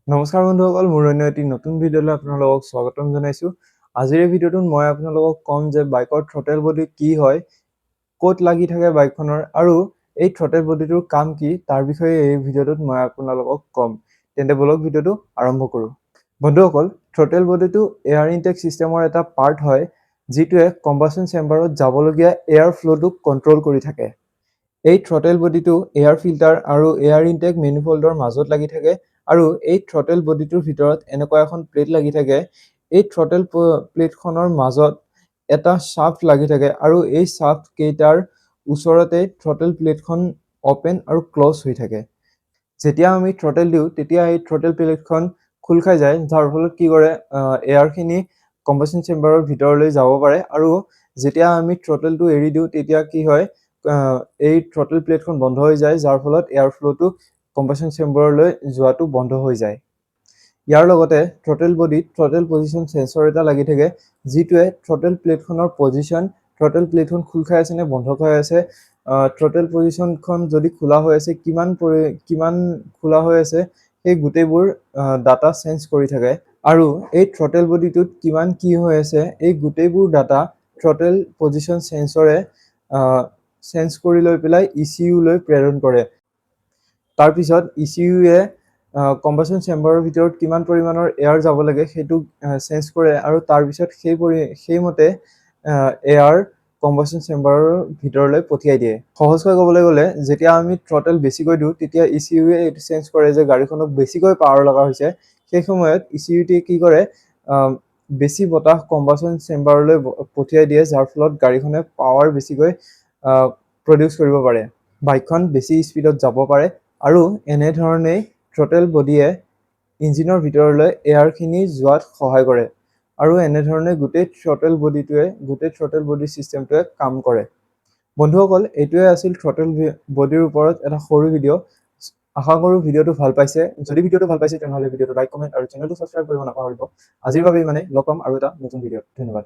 নমস্কাৰ বন্ধুসকল, মোৰ অন্য এটি নতুন ভিডিঅ'লৈ আপোনালোকক স্বাগতম জনাইছোঁ। আজিৰ এই ভিডিঅ'টোত মই আপোনালোকক ক'ম যে বাইকৰ থ্ৰটেল বডি কি হয়, ক'ত লাগি থাকে বাইকখনৰ আৰু এই থ্ৰটেল বডিটোৰ কাম কি তাৰ বিষয়ে এই ভিডিঅ'টোত মই আপোনালোকক ক'ম। তেন্তে বলক ভিডিঅ'টো আৰম্ভ কৰোঁ। বন্ধুসকল, থ্ৰটেল বডিটো এয়াৰ ইনটেক ছিষ্টেমৰ এটা পাৰ্ট হয়, যিটোৱে কম্বাশ্যন চেম্বাৰত যাবলগীয়া এয়াৰ ফ্ল'টোক কণ্ট্ৰল কৰি থাকে। এই থ্ৰটেল বডিটো এয়াৰ ফিল্টাৰ আৰু এয়াৰ ইনটেক মেনিফল্ডৰ মাজত লাগি থাকে আৰু এই থ্ৰটেল বডিটোৰ ভিতৰত এনেকুৱা এখন প্লেট লাগি থাকে। এই থ্ৰটেল প্লেটখনৰ মাজত এটা শ্বাফ্ট লাগি থাকে আৰু এই শ্বাফ্ট কেইটাৰ ওচৰতে থ্ৰটেল প্লেটখন অপেন আৰু ক্ল'জ হৈ থাকে। যেতিয়া আমি থ্ৰটেল দিওঁ তেতিয়া এই থ্ৰটেল প্লেটখন খোল খাই যায়, যাৰ ফলত কি কৰে এয়াৰখিনি কম্বাশ্যন চেম্বাৰৰ ভিতৰলৈ যাব পাৰে আৰু যেতিয়া আমি থ্ৰটেলটো এৰি দিওঁ তেতিয়া কি হয় এই থ্ৰটেল প্লেটখন বন্ধ হৈ যায়, যাৰ ফলত এয়াৰ ফ্ল'টো কম্বাশ্যন চেম্বাৰলৈ যোৱাটো বন্ধ হৈ যায়। ইয়াৰ লগতে থ্ৰটেল বডিত থ্ৰটেল পজিশ্যন চেঞ্চৰ এটা লাগি থাকে, যিটোৱে থ্ৰটেল প্লেটখনৰ পজিশ্যন, থ্ৰটেল প্লেটখন খোল খাই আছে নে বন্ধ হৈ আছে, থ্ৰটেল পজিশ্যনখন যদি খোলা হৈ আছে কিমান খোলা হৈ আছে, সেই গোটেইবোৰ ডাটা চেঞ্জ কৰি থাকে আৰু এই থ্ৰটেল বডিটোত কিমান কি হৈ আছে এই গোটেইবোৰ ডাটা থ্ৰটেল পজিশ্যন চেঞ্চৰে চেঞ্জ কৰি লৈ পেলাই ECU-লৈ প্ৰেৰণ কৰে। তাৰপিছত ECU-য়ে কম্বাশ্যন চেম্বাৰৰ ভিতৰত কিমান পৰিমাণৰ এয়াৰ যাব লাগে সেইটো চেঞ্জ কৰে আৰু তাৰপিছত সেইমতে এয়াৰ কম্বাশ্যন চেম্বাৰৰ ভিতৰলৈ পঠিয়াই দিয়ে। সহজকৈ ক'বলৈ গ'লে যেতিয়া আমি থ্ৰটেল বেছিকৈ দিওঁ তেতিয়া ECU-য়ে এইটো চেঞ্জ কৰে যে গাড়ীখনক বেছিকৈ পাৱাৰ লগা হৈছে। সেই সময়ত ECU-টোৱে কি কৰে বেছি বতাহ কম্বাশ্যন চেম্বাৰলৈ পঠিয়াই দিয়ে, যাৰ ফলত গাড়ীখনে পাৱাৰ বেছিকৈ প্ৰডিউচ কৰিব পাৰে। বাইকখন বেছি স্পীডত যাব পাৰে আৰু এনেধৰণেই থ্ৰটেল বডিয়ে ইঞ্জিনৰ ভিতৰলৈ এয়াৰখিনি যোৱাত সহায় কৰে আৰু এনেধৰণে গোটেই থ্ৰটেল বডি ছিষ্টেমটোৱে কাম কৰে। বন্ধুসকল, এইটোৱে আছিল থ্ৰটেল বডিৰ ওপৰত এটা সৰু ভিডিঅ'। আশা কৰোঁ ভিডিঅ'টো ভাল পাইছে। যদি ভিডিঅ'টো ভাল পাইছে তেনেহ'লে ভিডিঅ'টো লাইক, কমেণ্ট আৰু চেনেলটো ছাবস্ক্ৰাইব কৰিব নাপাহৰিব। আজিৰ বাবে ইমানেই, লগ পাম আৰু এটা নতুন ভিডিঅ'ত। ধন্যবাদ।